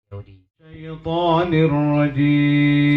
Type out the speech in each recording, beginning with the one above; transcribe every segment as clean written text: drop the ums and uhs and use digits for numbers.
الشيطان الرجيم.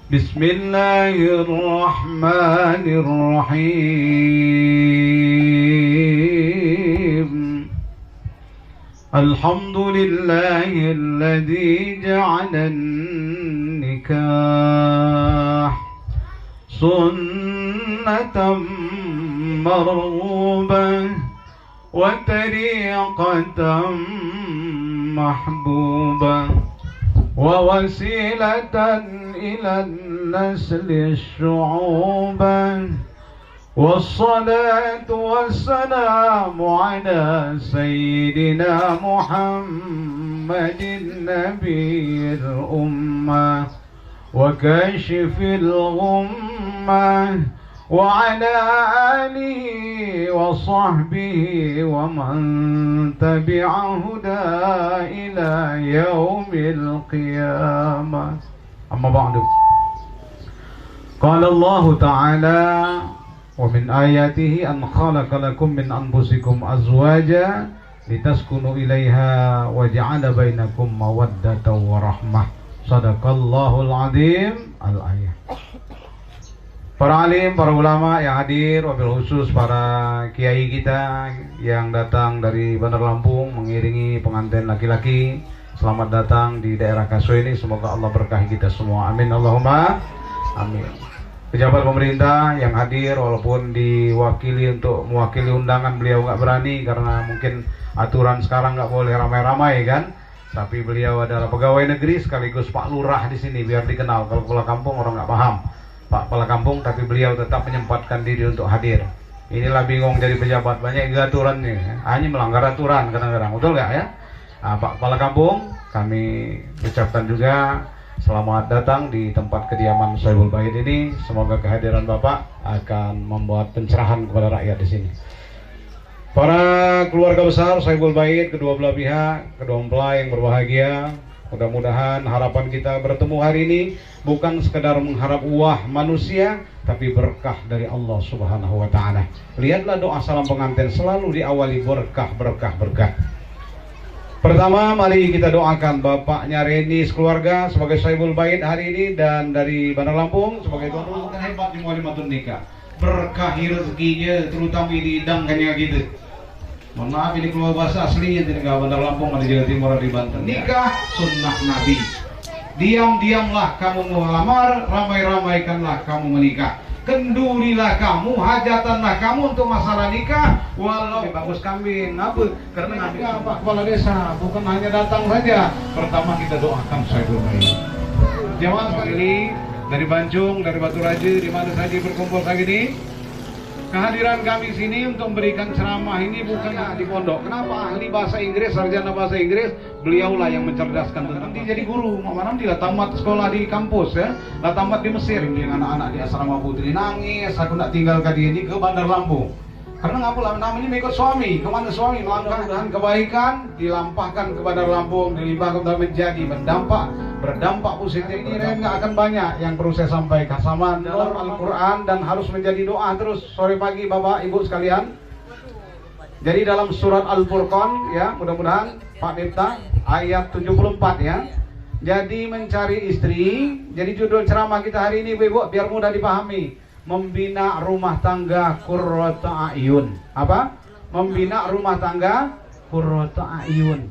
بسم الله الرحمن الرحيم. الحمد لله الذي جعل النكاح سنة مرغوبة وطريقة محبوبة ووسيلة إلى النسل الشعوبة، والصلاة والسلام على سيدنا محمد النبي الأمة وكاشف الغمة، وعلى آله وصحبه ومن تبع هدى إلى يوم القيامة. أما بعد، قال الله تعالى: ومن آياته أن خلق لكم من أنفسكم أزواجا لتسكنوا إليها وجعل بينكم مودة ورحمة. Sadaqallahul Azim. Al-ayah. Para alim, para ulama yang hadir, wabil khusus para kiai kita yang datang dari Bandar Lampung mengiringi pengantin laki-laki, selamat datang di daerah Kaso ini. Semoga Allah berkahi kita semua. Amin Allahumma amin. Pejabat pemerintah yang hadir, walaupun diwakili untuk mewakili undangan, beliau nggak berani karena mungkin aturan sekarang nggak boleh ramai-ramai kan. Tapi beliau adalah pegawai negeri sekaligus Pak Lurah di sini, biar dikenal. Kalau kepala kampung orang nggak paham Pak Kepala Kampung, tapi beliau tetap menyempatkan diri untuk hadir. Inilah bingung jadi pejabat, banyak aturan nih, hanya melanggar aturan kadang-kadang, betul nggak ya? Pak Kepala Kampung, kami ucapkan juga selamat datang di tempat kediaman Sohibul Bait ini. Semoga kehadiran Bapak akan membuat pencerahan kepada rakyat di sini. Para keluarga besar Sohibul Bait, kedua belah pihak, kedua mempelai yang berbahagia, mudah-mudahan harapan kita bertemu hari ini bukan sekedar mengharap uah manusia, tapi berkah dari Allah Subhanahu wa Ta'ala. Lihatlah doa salam pengantin selalu diawali berkah. Pertama, mari kita doakan bapaknya Reni sekeluarga sebagai Sohibul Bait hari ini, dan dari Bandar Lampung sebagai tuan rumah hebat di Mualimatun Nikah. Berkahi rezekinya, terutama di hidangkannya gitu. Mohon maaf, ini keluar bahasa aslinya di negara Bandar Lampung, di Jawa Timur, di Banten. Nikah sunnah Nabi. Diam-diamlah kamu melamar, ramai-ramaikanlah kamu menikah. Kendurilah kamu, hajatanlah kamu untuk masalah nikah. Walau bagus kambing, apa? Karena Nabi Pak Kepala Desa bukan hanya datang saja. Pertama kita doakan Sohibul Bait. Jamaah sekali dari Banjung, dari Batu Raja, di mana saja berkumpul kali ini. Kehadiran kami sini untuk memberikan ceramah ini bukan di pondok. Kenapa? Ahli bahasa Inggris, sarjana bahasa Inggris, beliaulah yang mencerdaskan tentang dia jadi guru. Nanti lah tamat sekolah di kampus ya, lah tamat di Mesir. Dengan anak-anak di asrama putri nangis, aku nak tinggalkan dia ini ke Bandar Lampung. Karena ngapa lah namanya mengikut suami, kemana suami melangkah kebaikan dilampahkan ke Bandar Lampung, dilimpahkan dan menjadi berdampak positif. Ini nggak akan banyak yang perlu saya sampaikan sama dalam Al-Quran dan harus menjadi doa terus sore pagi Bapak Ibu sekalian. Jadi dalam surat Al-Furqan ya, mudah-mudahan Pak Miftah ayat 74 ya. Jadi mencari istri, jadi judul ceramah kita hari ini Ibu biar mudah dipahami. Membina rumah tangga qurrata a'yun. Apa? Membina rumah tangga qurrata a'yun.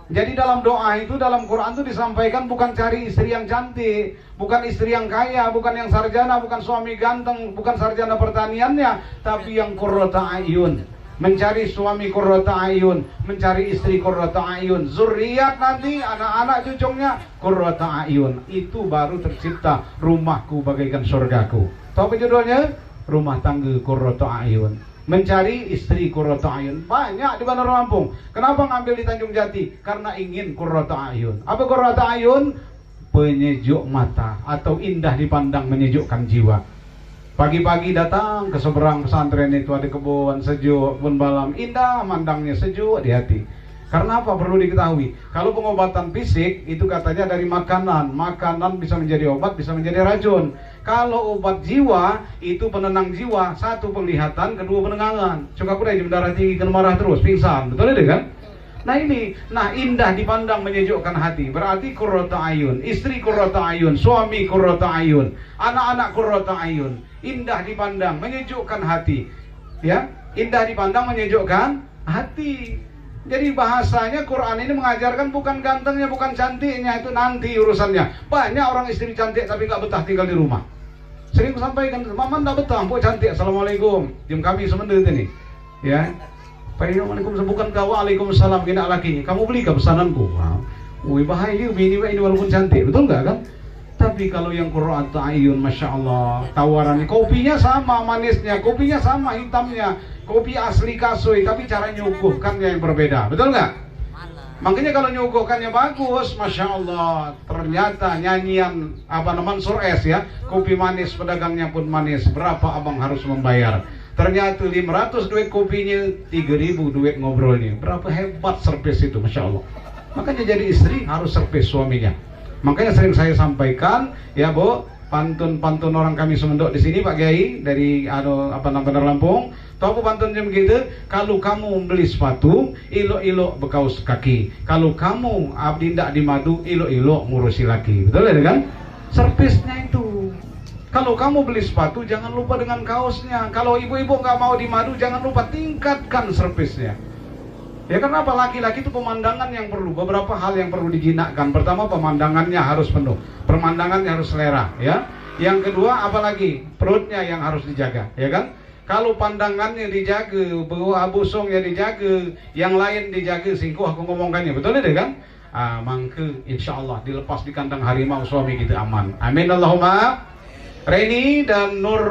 Jadi dalam doa itu, dalam Quran itu disampaikan bukan cari istri yang cantik, bukan istri yang kaya, bukan yang sarjana, bukan suami ganteng, bukan sarjana pertaniannya, tapi yang qurrata a'yun. Mencari suami qurrata a'yun, mencari istri qurrata a'yun, zuriat nanti anak-anak cucunya qurrata a'yun. Itu baru tercipta rumahku bagaikan surgaku. Tahu apa judulnya? Rumah tangga qurrata a'yun. Mencari istri qurrata a'yun banyak di Bandar Lampung. Kenapa ngambil di Tanjung Jati? Karena ingin qurrata a'yun. Apa qurrata a'yun? Penyejuk mata atau indah dipandang, menyejukkan jiwa. Pagi-pagi datang ke seberang pesantren itu, ada kebun sejuk, kebun balam, indah mandangnya, sejuk di hati. Karena apa? Perlu diketahui, kalau pengobatan fisik itu katanya dari makanan bisa menjadi obat, bisa menjadi racun. Kalau obat jiwa itu penenang jiwa, satu penglihatan, kedua penenangan. Suka kuda di mendarah tinggi, kena marah terus, pingsan, betul itu kan? Nah indah dipandang menyejukkan hati. Berarti qurratu ayun, istri qurratu ayun, suami qurratu ayun, anak-anak qurratu ayun. Indah dipandang, menyejukkan hati. Ya, indah dipandang, menyejukkan hati. Jadi bahasanya Quran ini mengajarkan bukan gantengnya, bukan cantiknya, itu nanti urusannya. Banyak orang istri cantik tapi nggak betah tinggal di rumah. Sering sampaikan, mama nggak betah, bu cantik, assalamualaikum, jam kami semenit ini. Ya. Assalamualaikum, bukan kau, waalaikumsalam, kena laki. Kamu beli ke pesananku? Wih bahaya bini ini walaupun cantik, betul nggak kan? Tapi kalau yang qurratu ayun, masya Allah, tawarannya, kopinya sama manisnya, kopinya sama hitamnya, kopi asli Kasui, tapi cara nyuguhkannya yang berbeda, betul nggak? Makanya kalau nyuguhkannya bagus, masya Allah, ternyata nyanyian Mansur S ya, kopi manis, pedagangnya pun manis, berapa abang harus membayar? Ternyata 500 duit kopinya, 3.000 duit ngobrolnya. Berapa hebat servis itu, masya Allah. Makanya jadi istri harus servis suaminya. Makanya sering saya sampaikan, ya Bu, pantun-pantun orang kami semendok di sini Pak Kiai dari Bandar Lampung. Tahu pantun jam gitu? Kalau kamu beli sepatu, ilok-ilok bekaus kaki. Kalau kamu abdi ndak di madu, ilok-ilok ngurusi laki. Betul ya kan? Servisnya itu. Kalau kamu beli sepatu, jangan lupa dengan kaosnya. Kalau ibu-ibu nggak mau di madu, jangan lupa tingkatkan servisnya. Ya kenapa? Laki-laki itu pemandangan yang perlu, beberapa hal yang perlu dijinakkan. Pertama, pemandangannya harus penuh, pemandangannya harus selera, ya. Yang kedua, apalagi perutnya yang harus dijaga, ya kan? Kalau pandangannya dijaga, busungnya dijaga, yang lain dijaga, singkuh aku ngomongkannya, betul ya kan? Mangke insya Allah dilepas di kandang harimau suami kita aman. Amin Allahumma. Reni dan Nur,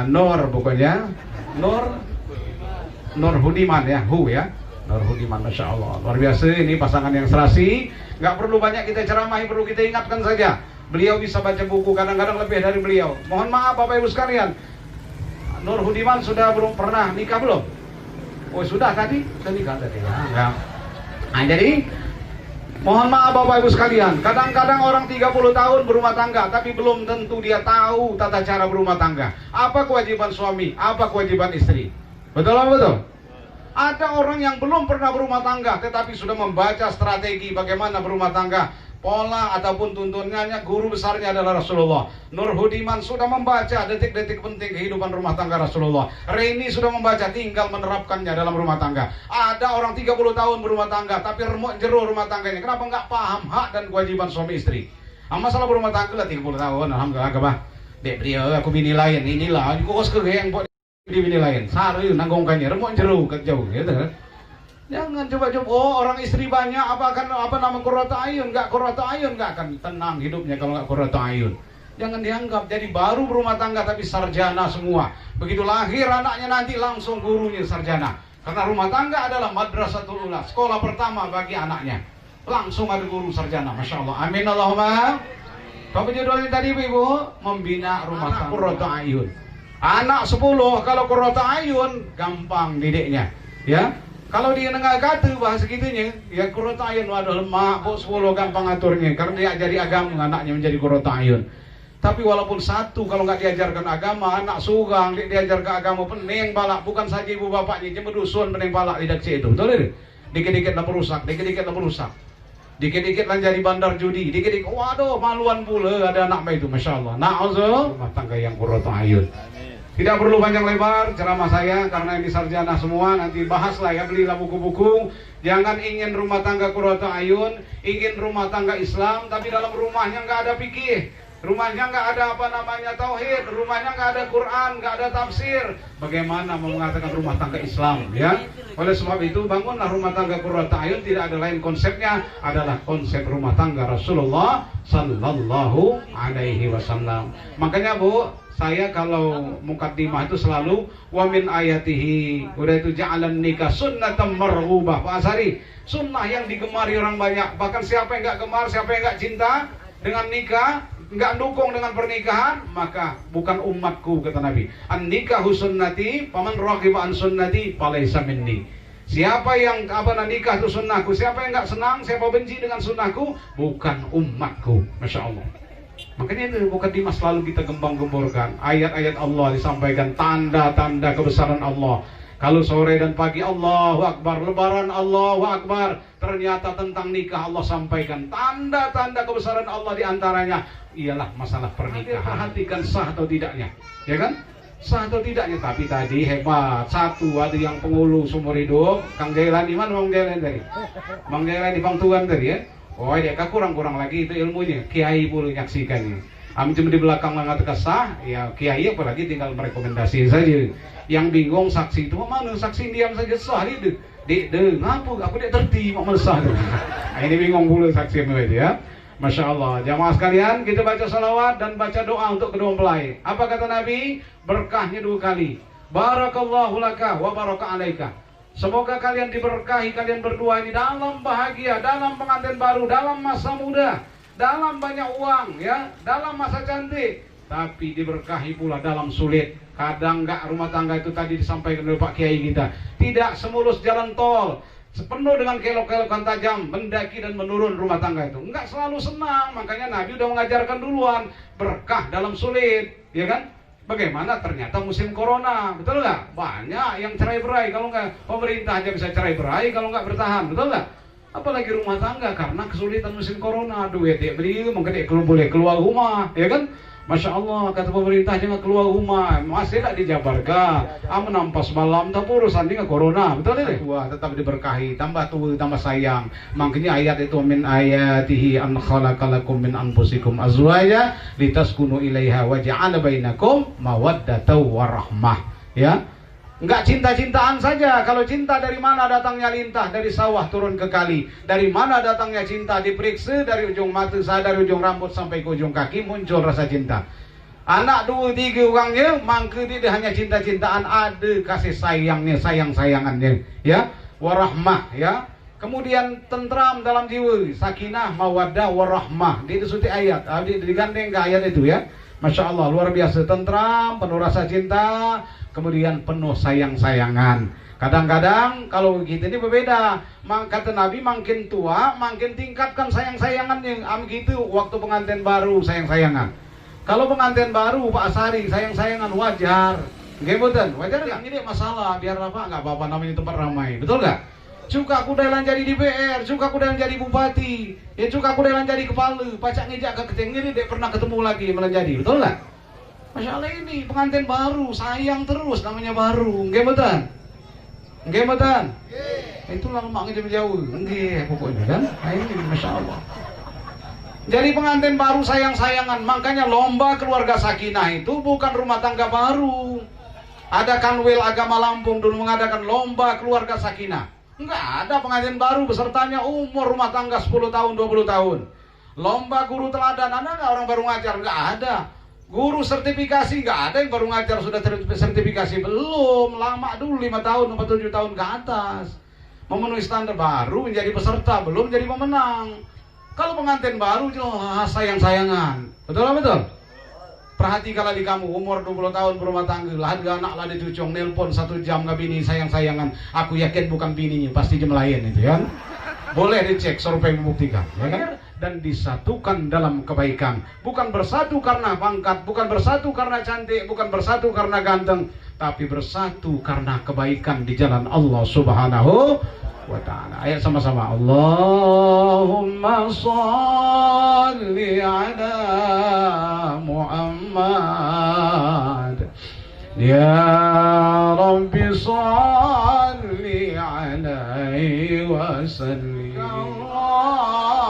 Nur pokoknya, Nur Hudiman ya, Nur Hudiman, masya Allah, luar biasa ini pasangan yang serasi. Nggak perlu banyak kita ceramahi, perlu kita ingatkan saja. Beliau bisa baca buku, kadang-kadang lebih dari beliau. Mohon maaf Bapak Ibu sekalian, Nur Hudiman sudah belum pernah nikah belum? Oh sudah tadi, sudah nikah tadi ya. Nah jadi mohon maaf Bapak Ibu sekalian, kadang-kadang orang 30 tahun berumah tangga, tapi belum tentu dia tahu tata cara berumah tangga. Apa kewajiban suami, apa kewajiban istri. Betul apa betul? Ada orang yang belum pernah berumah tangga, tetapi sudah membaca strategi bagaimana berumah tangga. Pola ataupun tuntunannya, guru besarnya adalah Rasulullah. Nur Hudiman sudah membaca detik-detik penting kehidupan rumah tangga Rasulullah. Reni sudah membaca, tinggal menerapkannya dalam rumah tangga. Ada orang 30 tahun berumah tangga, tapi remuk jero rumah tangganya. Kenapa nggak paham hak dan kewajiban suami istri? Masalah berumah tangga lah 30 tahun, alhamdulillah kebah. Dek beliau aku bini lain, inilah aku kos ke yang buat di bini lain. Sari nanggongkannya, remuk jero kejauh, gitu kan? Jangan coba-coba, orang istri banyak, apa nama qurratu ayun, nggak qurratu ayun, nggak akan tenang hidupnya kalau nggak qurratu ayun. Jangan dianggap jadi baru berumah tangga tapi sarjana semua. Begitu lahir anaknya nanti langsung gurunya sarjana. Karena rumah tangga adalah madrasatul ula, sekolah pertama bagi anaknya. Langsung ada guru sarjana, masya Allah. Amin Allahumma. Bapak judulnya tadi Ibu, membina rumah tangga qurratu ayun. Anak 10 kalau qurratu ayun gampang didiknya, ya. Kalau dia nggak kata bahasa gitunya, ya qurratu ayun, waduh lemah, 10 gampang aturnya, karena dia ajari agama, anaknya menjadi qurratu ayun. Tapi walaupun satu, kalau nggak diajarkan agama, anak sugang, diajar ke agama, pening balak, bukan saja ibu bapaknya, cuma dusun pening balak di daksi itu, betul ya? Dikit-dikit lah merusak, dikit-dikit lah merusak, dikit-dikit lah jadi bandar judi, dikit-dikit, waduh maluan pula ada anak itu, masya Allah. Na'udzubillah, rumah tangga yang qurratu ayun. Tidak perlu panjang lebar ceramah saya karena ini sarjana semua, nanti bahaslah ya, belilah buku-buku. Jangan ingin rumah tangga qurratu ayun, ingin rumah tangga Islam, tapi dalam rumahnya nggak ada fikih, rumahnya nggak ada tauhid, rumahnya nggak ada Quran, nggak ada tafsir. Bagaimana mau mengatakan rumah tangga Islam, ya? Oleh sebab itu bangunlah rumah tangga qurratu ayun, tidak ada lain konsepnya adalah konsep rumah tangga Rasulullah Sallallahu Alaihi Wasallam. Makanya Bu, saya kalau mukaddimah itu selalu wa min ayatihi, udah itu ja'alan nikah sunnatan marghubah. Pak Asari, sunnah yang digemari orang banyak. Bahkan siapa yang nggak gemar, siapa yang nggak cinta dengan nikah, nggak dukung dengan pernikahan, maka bukan umatku, kata Nabi. An nikahu sunnati, paman raghiba an sunnati falaysa minni. Siapa yang nikah itu sunnahku, siapa yang nggak senang, siapa benci dengan sunnahku, bukan umatku. Masya Allah. Makanya itu mukadimah selalu kita gembang-gemborkan. Ayat-ayat Allah disampaikan, tanda-tanda kebesaran Allah. Kalau sore dan pagi Allahu Akbar, lebaran Allahu Akbar. Ternyata tentang nikah Allah sampaikan tanda-tanda kebesaran Allah, di antaranya ialah masalah pernikahan. Perhatikan sah atau tidaknya, ya kan? Sah atau tidaknya. Tapi tadi hebat, satu ada yang pengulu seumur hidup. Kang Jailan di mana Bang Jailan tadi? Bang Jailan di Bang Tuan tadi ya. Oh dia kurang lagi itu ilmunya. Kiai boleh nyaksikannya. Kami cuma di belakang mengatakan sah, ya kiai apalagi tinggal merekomendasi saja. Yang bingung saksi itu mana, saksi diam saja sah itu. Dek ngapa aku dek terti mau sah. Nah, ini bingung pula saksi itu ya. Masya Allah. Jamaah sekalian, kita baca salawat dan baca doa untuk kedua mempelai. Apa kata Nabi? Berkahnya 2 kali. Barakallahu laka wa baraka alaika. Semoga kalian diberkahi, kalian berdua ini dalam bahagia, dalam pengantin baru, dalam masa muda, dalam banyak uang, ya, dalam masa cantik, tapi diberkahi pula dalam sulit. Kadang enggak rumah tangga itu tadi disampaikan oleh Pak Kiai kita, tidak semulus jalan tol, sepenuh dengan kelok-kelokan tajam, mendaki dan menurun rumah tangga itu. Enggak selalu senang, makanya Nabi udah mengajarkan duluan berkah dalam sulit, ya kan? Bagaimana ternyata musim corona, betul nggak? Banyak yang cerai-berai, kalau nggak pemerintah aja bisa cerai-berai kalau nggak bertahan, betul nggak? Apalagi rumah tangga karena kesulitan musim corona, duit dia beli, mungkin dia boleh keluar rumah, ya kan? Masya Allah, kata pemerintah jangan keluar rumah, masih tak dijabarkan, menampas malam, tak urusan dengan corona, betul tidak? Wah, tetap diberkahi, tambah tua, tambah sayang. Makanya ayat itu min ayatihi an khalaqalakum min anfusikum azwaja litaskunu ilaiha wa ja'ala bainakum mawaddatan warahmah. Ya. Enggak cinta-cintaan saja. Kalau cinta dari mana datangnya lintah? Dari sawah turun ke kali. Dari mana datangnya cinta? Diperiksa dari ujung mata saya, dari ujung rambut sampai ke ujung kaki muncul rasa cinta. Anak 2-3 orangnya, mangke dia hanya cinta-cintaan, ada kasih sayangnya, sayang-sayangannya, ya. Warahmah, ya. Kemudian tentram dalam jiwa, sakinah, mawaddah, warahmah. Dia disuti ayat, digandeng ke ayat itu ya. Masya Allah, luar biasa, tentram, penuh rasa cinta, kemudian penuh sayang-sayangan. Kadang-kadang kalau kita ini berbeda. Kata Nabi, makin tua makin tingkatkan sayang-sayangannya. Gitu waktu pengantin baru sayang-sayangan. Kalau pengantin baru Pak Asari sayang-sayangan wajar. Nggih mboten? Wajar enggak? Ini masalah, biar apa? Enggak apa-apa, namanya tempat ramai. Betul enggak? Suka aku dalam jadi DPR, suka aku dalam jadi bupati, ya suka aku dalam jadi kepala, pacak ngejak ke keteng ini dia pernah ketemu lagi menjadi, betul enggak? Masya Allah, ini pengantin baru, sayang terus, namanya baru, nggih mboten? Nggih mboten? Itulah lemaknya jauh, nggih pokoknya kan? Ini Masya Allah. Jadi pengantin baru sayang-sayangan, makanya lomba keluarga sakinah itu bukan rumah tangga baru. Ada Kanwil Agama Lampung dulu mengadakan lomba keluarga sakinah. Enggak ada pengantin baru besertanya umur rumah tangga 10 tahun, 20 tahun. Lomba guru teladan, ada nggak orang baru ngajar? Nggak ada. Guru sertifikasi, nggak ada yang baru ngajar sudah sertifikasi. Belum, lama dulu 5 tahun, 47 tahun ke atas. Memenuhi standar baru menjadi peserta, belum jadi pemenang. Kalau pengantin baru jelas sayang-sayangan. Betul lah betul? Perhatikanlah di kamu, umur 20 tahun berumah tangga, lah ada anak lah dicucung, nelpon 1 jam ke bini sayang-sayangan. Aku yakin bukan bininya, pasti jam lain itu ya. Boleh dicek, survei membuktikan, ya kan? Dan disatukan dalam kebaikan. Bukan bersatu karena pangkat, bukan bersatu karena cantik, bukan bersatu karena ganteng, tapi bersatu karena kebaikan di jalan Allah Subhanahu wa ta'ala. Ayat sama-sama. Allahumma shalli ala Muhammad. Ya Rabbi shalli alaihi wa sallim. Allahu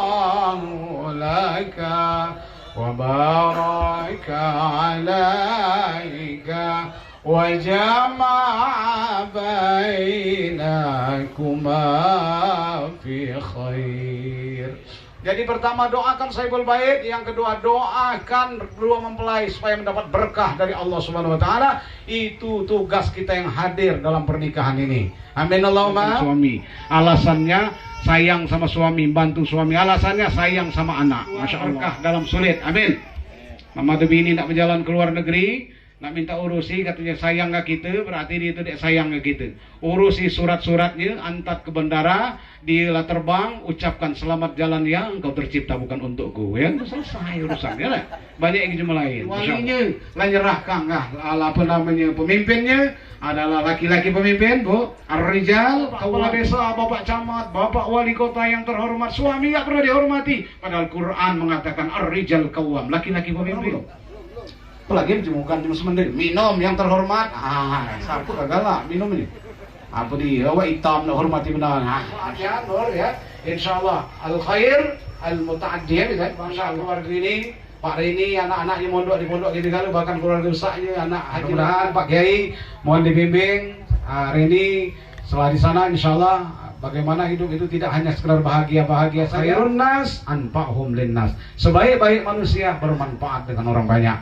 laka wa baraka alaika wa jama'a bainakuma fi khair. Jadi pertama doakan Saibul Bait, yang kedua doakan kedua mempelai supaya mendapat berkah dari Allah Subhanahu wa taala. Itu tugas kita yang hadir dalam pernikahan ini. Amin Allahumma. Suami, alasannya sayang sama suami, bantu suami, alasannya sayang sama anak. Masya Allah, berkah dalam sulit. Amin. Mama Dewi ini nak berjalan ke luar negeri, nak minta urusi katanya sayang ke kita, berarti dia itu dia sayang ke kita. Urusi surat-suratnya, antar ke bandara, dia terbang, ucapkan selamat jalan ya, engkau tercipta bukan untukku. Ya, selesai urusannya lah. Banyak yang cuma lain. Walinya lah nyerahkan apa namanya pemimpinnya adalah laki-laki pemimpin, Bu. Ar-rijal, kepala desa, bapak camat, bapak wali kota yang terhormat, suami nggak pernah dihormati. Padahal Quran mengatakan ar-rijal qawwam, laki-laki pemimpin. Apalagi bukan cuma semendir, minum yang terhormat. Sarpu kagak lah minum ini. Apa dia? Awak hitam nak hormati benar. Ya, Nur ya. Insyaallah al khair al muta'addi ya. Masya Allah keluarga ini, Pak Rini, anak-anaknya mondok di pondok gitu kalau bahkan keluarga besarnya anak Haji Rahan, Pak Kiai, mohon dibimbing. Rini setelah di sana insyaallah bagaimana hidup itu tidak hanya sekedar bahagia-bahagia. Khairun nas anfa'hum linnas. Sebaik-baik manusia bermanfaat dengan orang banyak.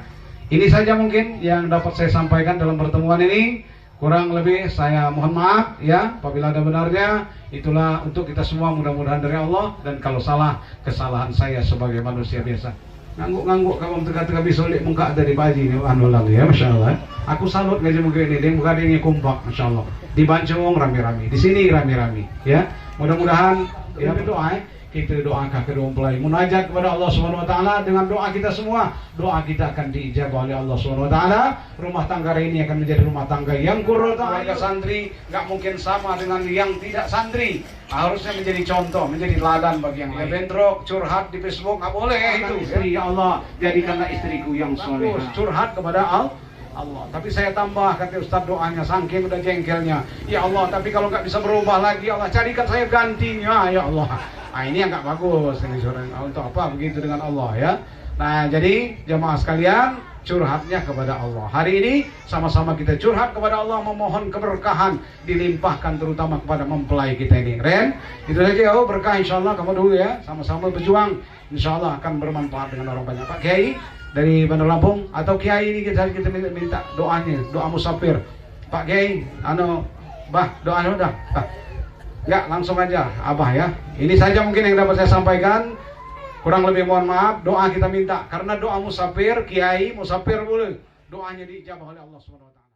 Ini saja mungkin yang dapat saya sampaikan dalam pertemuan ini. Kurang lebih saya mohon maaf ya apabila ada benarnya. Itulah untuk kita semua, mudah-mudahan dari Allah. Dan kalau salah, kesalahan saya sebagai manusia biasa. Ngangguk-ngangguk kamu teka-teka bisulik muka dari baji ini anu lalu ya, Masya Allah. Aku salut ngaji muka ini, dia muka dia kompak, Masya Allah. Di Bancung rame-rame, di sini rame-rame ya. Mudah-mudahan ya berdoa kita doakan kedua mempelai, munajat kepada Allah Subhanahu wa taala dengan doa kita semua. Doa kita akan diijabah oleh Allah Subhanahu wa taala. Rumah tangga ini akan menjadi rumah tangga yang qurrata ayun. Santri enggak mungkin sama dengan yang tidak santri. Harusnya menjadi contoh, menjadi teladan bagi yang lain. Bentrok, curhat di Facebook enggak boleh itu. Istri ya Allah, jadikanlah istriku yang saleh. Curhat kepada Allah. Tapi saya tambah, kata Ustaz doanya saking udah jengkelnya. Ya Allah, tapi kalau nggak bisa berubah lagi, Allah carikan saya gantinya, ya Allah. Nah ini yang nggak bagus ini untuk apa begitu dengan Allah ya. Nah jadi jemaah sekalian, curhatnya kepada Allah. Hari ini sama-sama kita curhat kepada Allah, memohon keberkahan dilimpahkan terutama kepada mempelai kita ini. Ren, itu saja ya, berkah insyaallah kamu dulu ya, sama-sama berjuang, insyaallah akan bermanfaat dengan orang banyak. Pak Kiai dari Bandar Lampung atau Kiai ini kita minta doanya, doa musafir. Pak Kiai, doanya udah. Ya, langsung aja Abah ya. Ini saja mungkin yang dapat saya sampaikan. Kurang lebih mohon maaf, doa kita minta karena doa musafir, Kiai musafir boleh. Doanya diijabah oleh Allah Subhanahu wa taala.